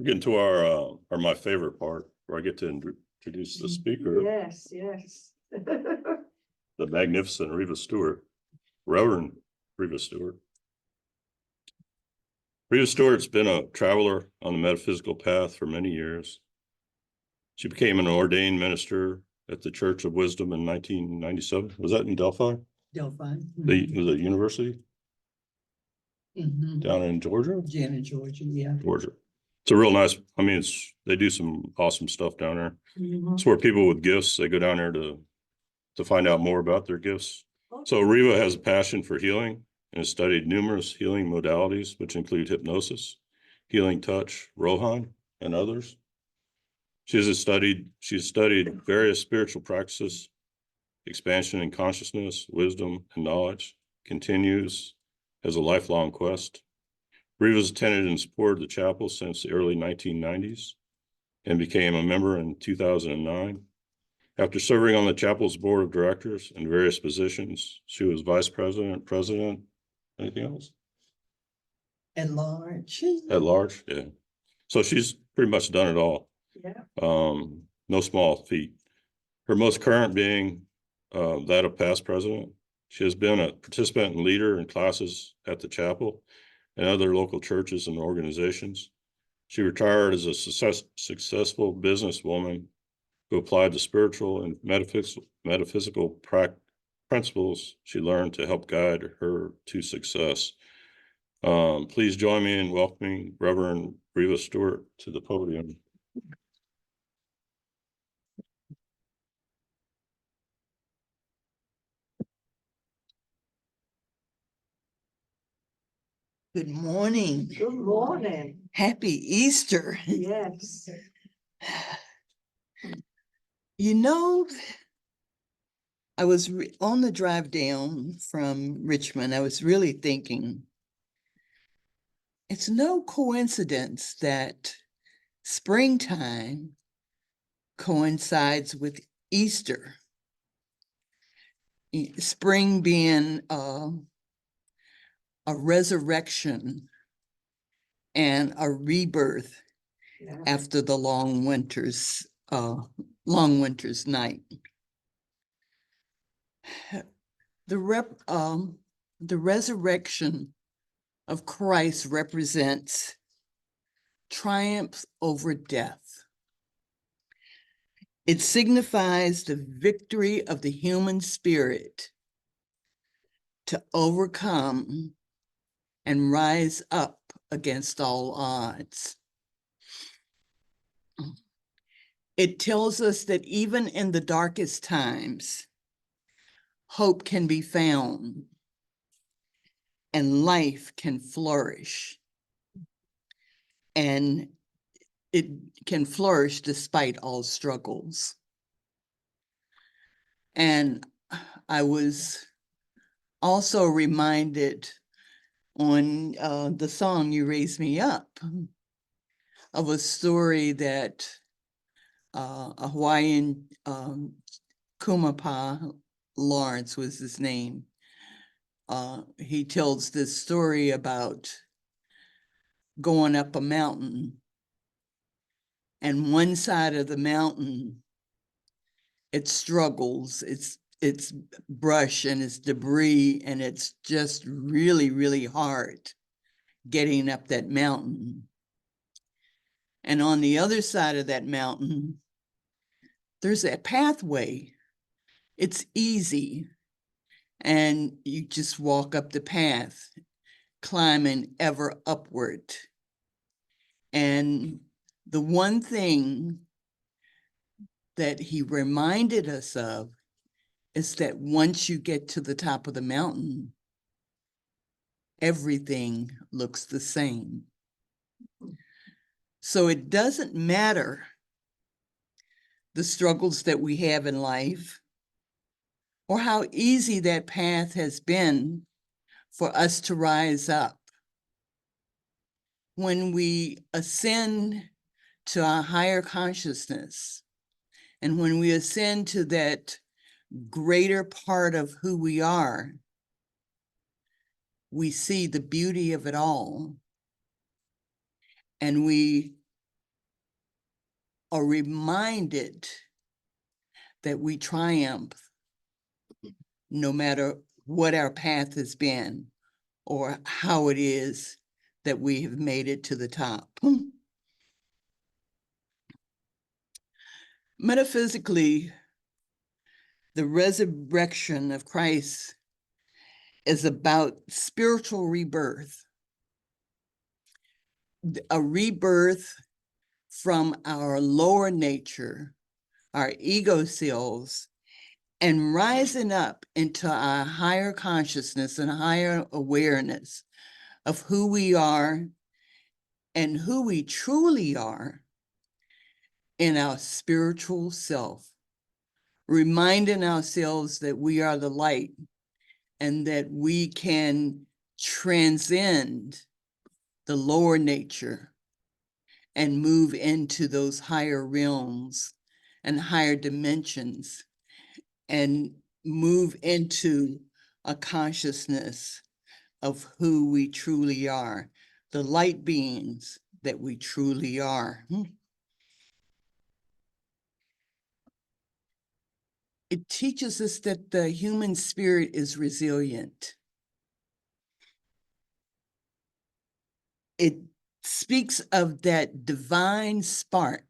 We're getting to our my favorite part, where I get to introduce the speaker. Yes, yes. The magnificent Reva Stewart, Reverend Reva Stewart. Reva Stewart's been a traveler on the metaphysical path for many years. She became an ordained minister at the Church of Wisdom in 1997. Was that in Delphi? Delphi. Was it university? Down in Georgia? Georgia, yeah. Georgia. It's a real nice, I mean, they do some awesome stuff down there. It's where people with gifts, they go down there to find out more about their gifts. So Reva has a passion for healing and has studied numerous healing modalities, which include hypnosis, healing touch, RoHun, and others. She's studied various spiritual practices, expansion in consciousness, wisdom, and knowledge, continues as a lifelong quest. Reva's attended and supported the chapel since the early 1990s and became a member in 2009. After serving on the chapel's board of directors in various positions, she was vice president, president, anything else? At large. At large, yeah. So she's pretty much done it all. Yeah. No small feat. Her most current being that of past president. She has been a participant and leader in classes at the chapel and other local churches and organizations. She retired as a successful businesswoman who applied the spiritual and metaphysical principles she learned to help guide her to success. Please join me in welcoming Reverend Reva Stewart to the podium. Good morning. Good morning. Happy Easter. Yes. You know, I was on the drive down from Richmond. I was really thinking, it's no coincidence that springtime coincides with Easter. Spring being a resurrection and a rebirth after the long winter's night. The resurrection of Christ represents triumph over death. It signifies the victory of the human spirit to overcome and rise up against all odds. It tells us that even in the darkest times, hope can be found and life can flourish. And it can flourish despite all struggles. And I was also reminded on the song You Raise Me Up of a story that a Hawaiian, Kumapa Lawrence was his name. He tells this story about going up a mountain, and one side of the mountain, it struggles, it's brush and it's debris, and it's just really, really hard getting up that mountain. And on the other side of that mountain, there's a pathway. It's easy. And you just walk up the path, climbing ever upward. And the one thing that he reminded us of is that once you get to the top of the mountain, everything looks the same. So it doesn't matter the struggles that we have in life or how easy that path has been for us to rise up. When we ascend to our higher consciousness, and when we ascend to that greater part of who we are, we see the beauty of it all. And we are reminded that we triumph no matter what our path has been or how it is that we have made it to the top. Metaphysically, the resurrection of Christ is about spiritual rebirth, a rebirth from our lower nature, our ego selves, and rising up into our higher consciousness and higher awareness of who we are and who we truly are in our spiritual self, reminding ourselves that we are the light and that we can transcend the lower nature and move into those higher realms and higher dimensions and move into a consciousness of who we truly are, the light beings that we truly are. It teaches us that the human spirit is resilient. It speaks of that divine spark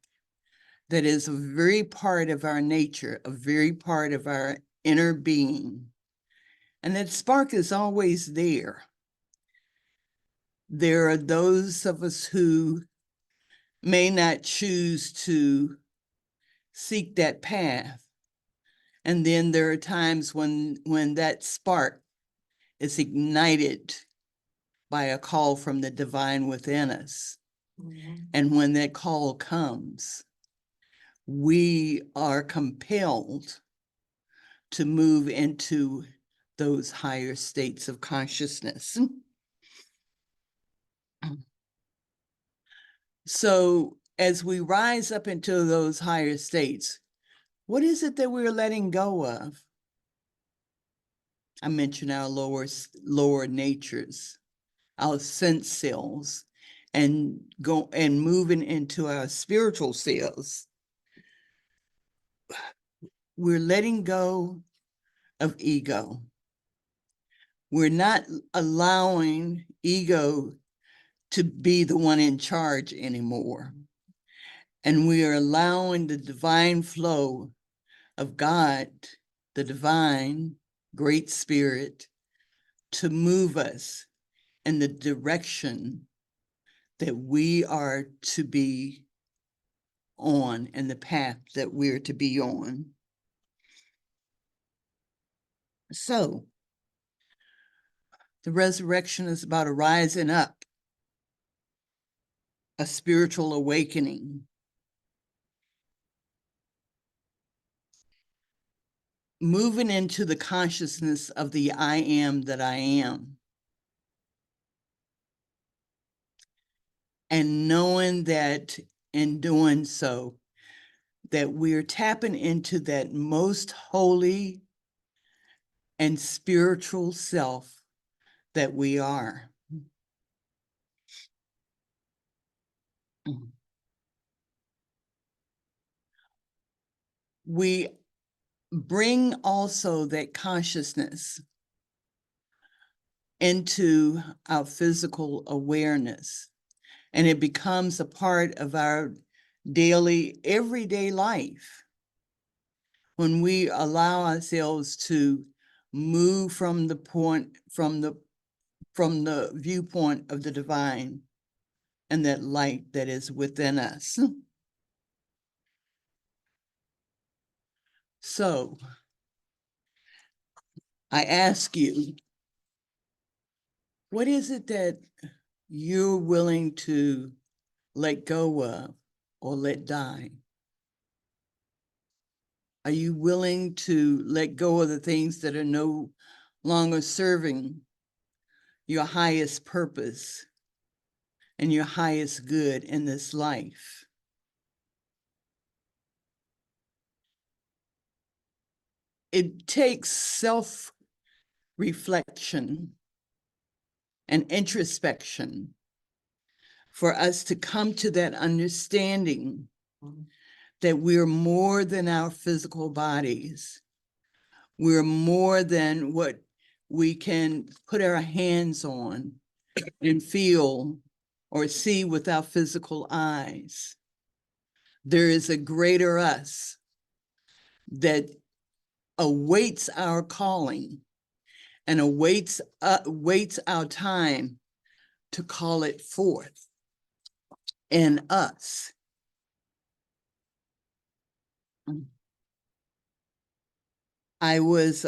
that is a very part of our nature, a very part of our inner being. And that spark is always there. There are those of us who may not choose to seek that path. And then there are times when that spark is ignited by a call from the divine within us. And when that call comes, we are compelled to move into those higher states of consciousness. So as we rise up into those higher states, what is it that we're letting go of? I mentioned our lower natures, our sense cells, and moving into our spiritual selves. We're letting go of ego. We're not allowing ego to be the one in charge anymore. And we are allowing the divine flow of God, the divine great spirit, to move us in the direction that we are to be on and the path that we're to be on. So the resurrection is about a rising up, a spiritual awakening, moving into the consciousness of the I am that I am. And knowing that in doing so, that we're tapping into that most holy and spiritual self that we are. We bring also that consciousness into our physical awareness, and it becomes a part of our daily, everyday life. When we allow ourselves to move from the viewpoint of the divine and that light that is within us. So I ask you, what is it that you're willing to let go of or let die? Are you willing to let go of the things that are no longer serving your highest purpose and your highest good in this life? It takes self-reflection and introspection for us to come to that understanding that we're more than our physical bodies. We're more than what we can put our hands on and feel or see with our physical eyes. There is a greater us that awaits our calling and awaits our time to call it forth in us. I was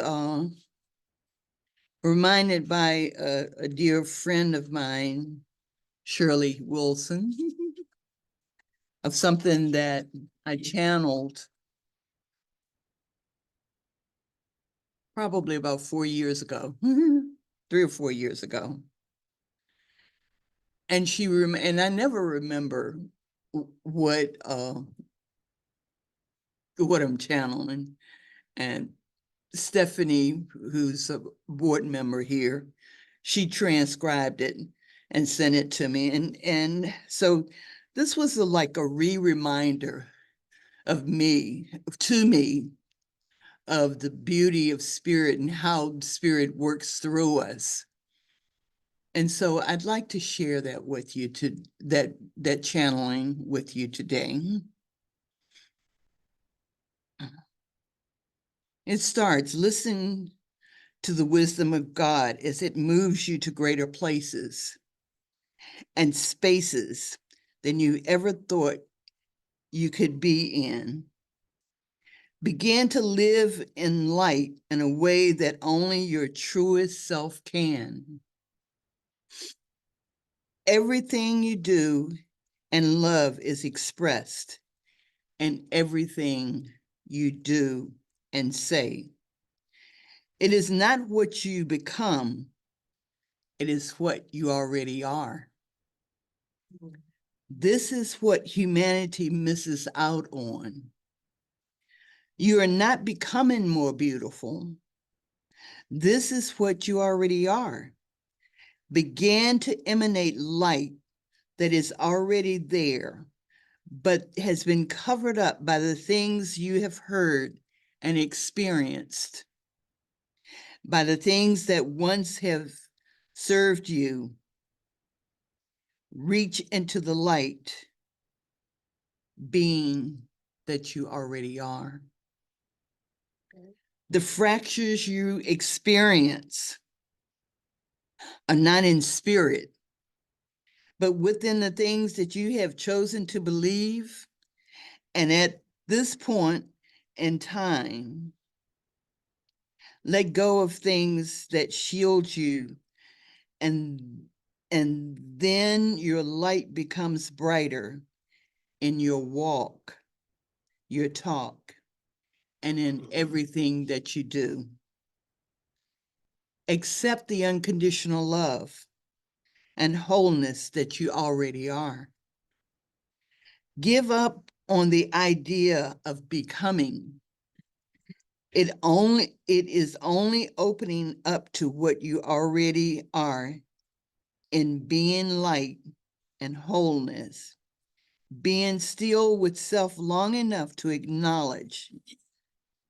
reminded by a dear friend of mine, Shirley Wilson, of something that I channeled probably about 4 years ago, 3 or 4 years ago. And and I never remember what I'm channeling. And Stephanie, who's a board member here, she transcribed it and sent it to me. And so this was like a reminder of me, to me, of the beauty of spirit and how spirit works through us. And so I'd like to share that with you, that channeling with you today. It starts, listen to the wisdom of God as it moves you to greater places and spaces than you ever thought you could be in. Begin to live in light in a way that only your truest self can. Everything you do and love is expressed in everything you do and say. It is not what you become, it is what you already are. This is what humanity misses out on. You are not becoming more beautiful. This is what you already are. Begin to emanate light that is already there, but has been covered up by the things you have heard and experienced, by the things that once have served you. Reach into the light, being that you already are. The fractures you experience are not in spirit, but within the things that you have chosen to believe. And at this point in time, let go of things that shield you, and then your light becomes brighter in your walk, your talk, and in everything that you do. Accept the unconditional love and wholeness that you already are. Give up on the idea of becoming. It is only opening up to what you already are in being light and wholeness, being still with self long enough to acknowledge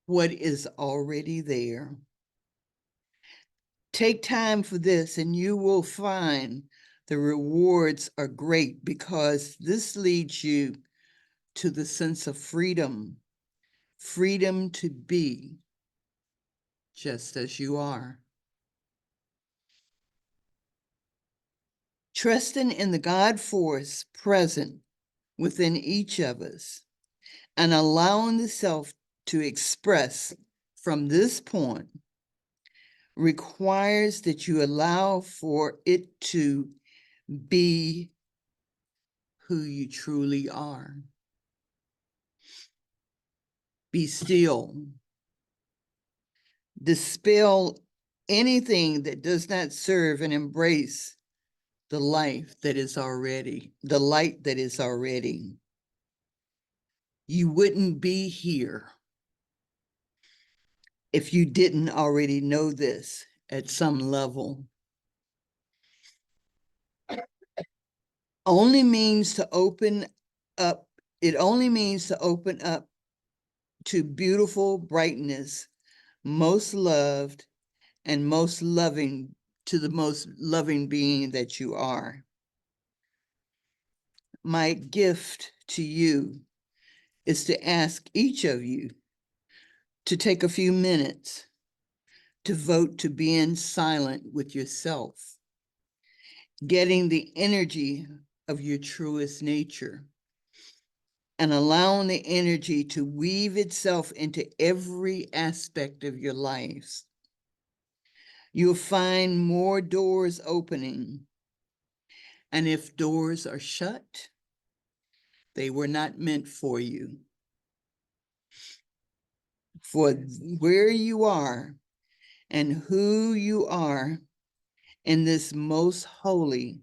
what is already there. Take time for this and you will find the rewards are great, because this leads you to the sense of freedom, freedom to be just as you are. Trusting in the God force present within each of us and allowing the self to express from this point requires that you allow for it to be who you truly are. Be still. Dispel anything that does not serve and embrace the life that is already, the light that is already. You wouldn't be here if you didn't already know this at some level. Only means to open up It only means to open up to beautiful brightness, most loved and most loving, to the most loving being that you are. My gift to you is to ask each of you to take a few minutes to vote to being silent with yourself, getting the energy of your truest nature, and allowing the energy to weave itself into every aspect of your lives. You'll find more doors opening, and if doors are shut, they were not meant for you. For where you are and who you are in this most holy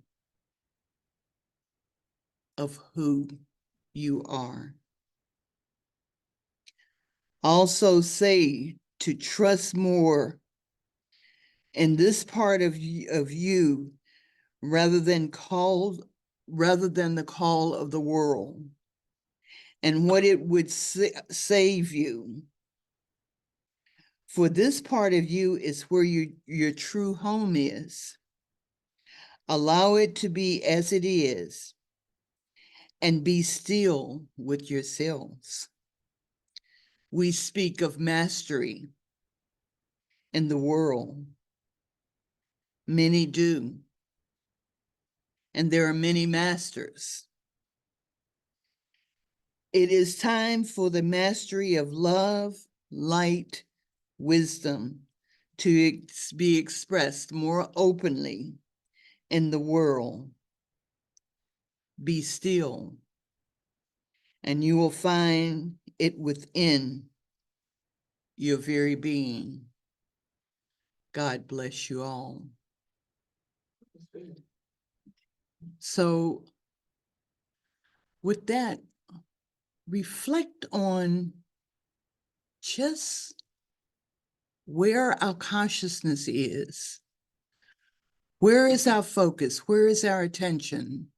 of who you are. Also say to trust more in this part of you rather than the call of the world and what it would save you. For this part of you is where your true home is. Allow it to be as it is and be still with yourselves. We speak of mastery in the world. Many do. And there are many masters. It is time for the mastery of love, light, wisdom to be expressed more openly in the world. Be still, and you will find it within your very being. God bless you all. So with that, reflect on just where our consciousness is. Where is our focus? Where is our attention?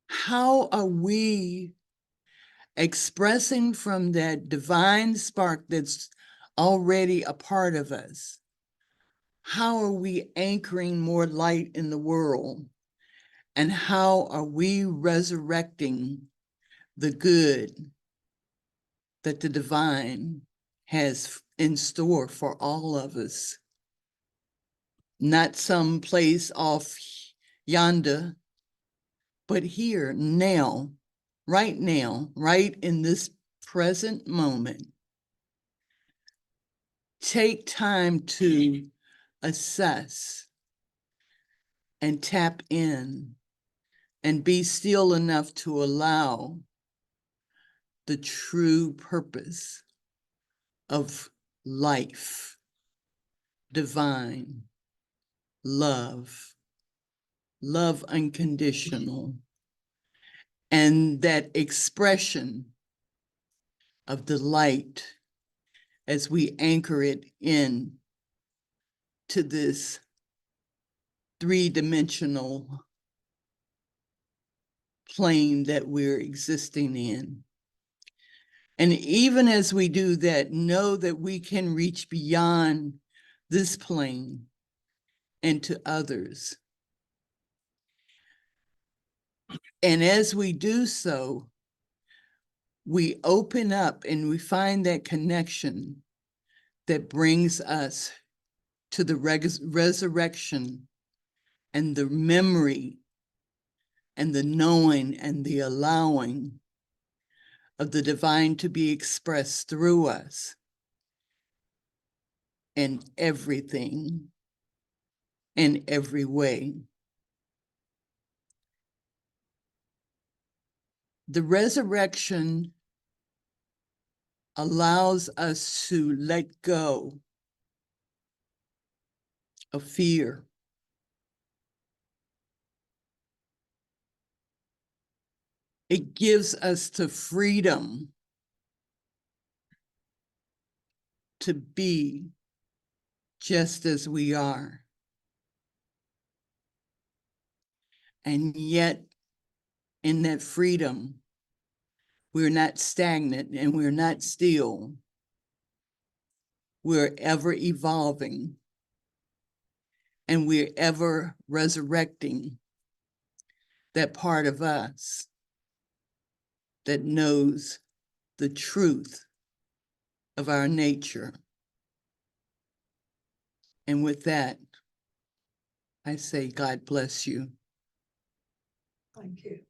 How are we expressing from that divine spark that's already a part of us? How are we anchoring more light in the world? And how are we resurrecting the good that the divine has in store for all of us? Not some place off yonder, but here, now, right in this present moment. Take time to assess and tap in and be still enough to allow the true purpose of life, divine, love unconditional, and that expression of delight as we anchor it in to this three-dimensional plane that we're existing in. And even as we do that, know that we can reach beyond this plane and to others. And as we do so, we open up and we find that connection that brings us to the resurrection and the memory and the knowing and the allowing of the divine to be expressed through us in everything, in every way. The resurrection allows us to let go of fear. It gives us the freedom to be just as we are. And yet, in that freedom, We're not stagnant and we're not still. We're ever evolving and we're ever resurrecting that part of us that knows the truth of our nature. And with that, I say, God bless you. Thank you.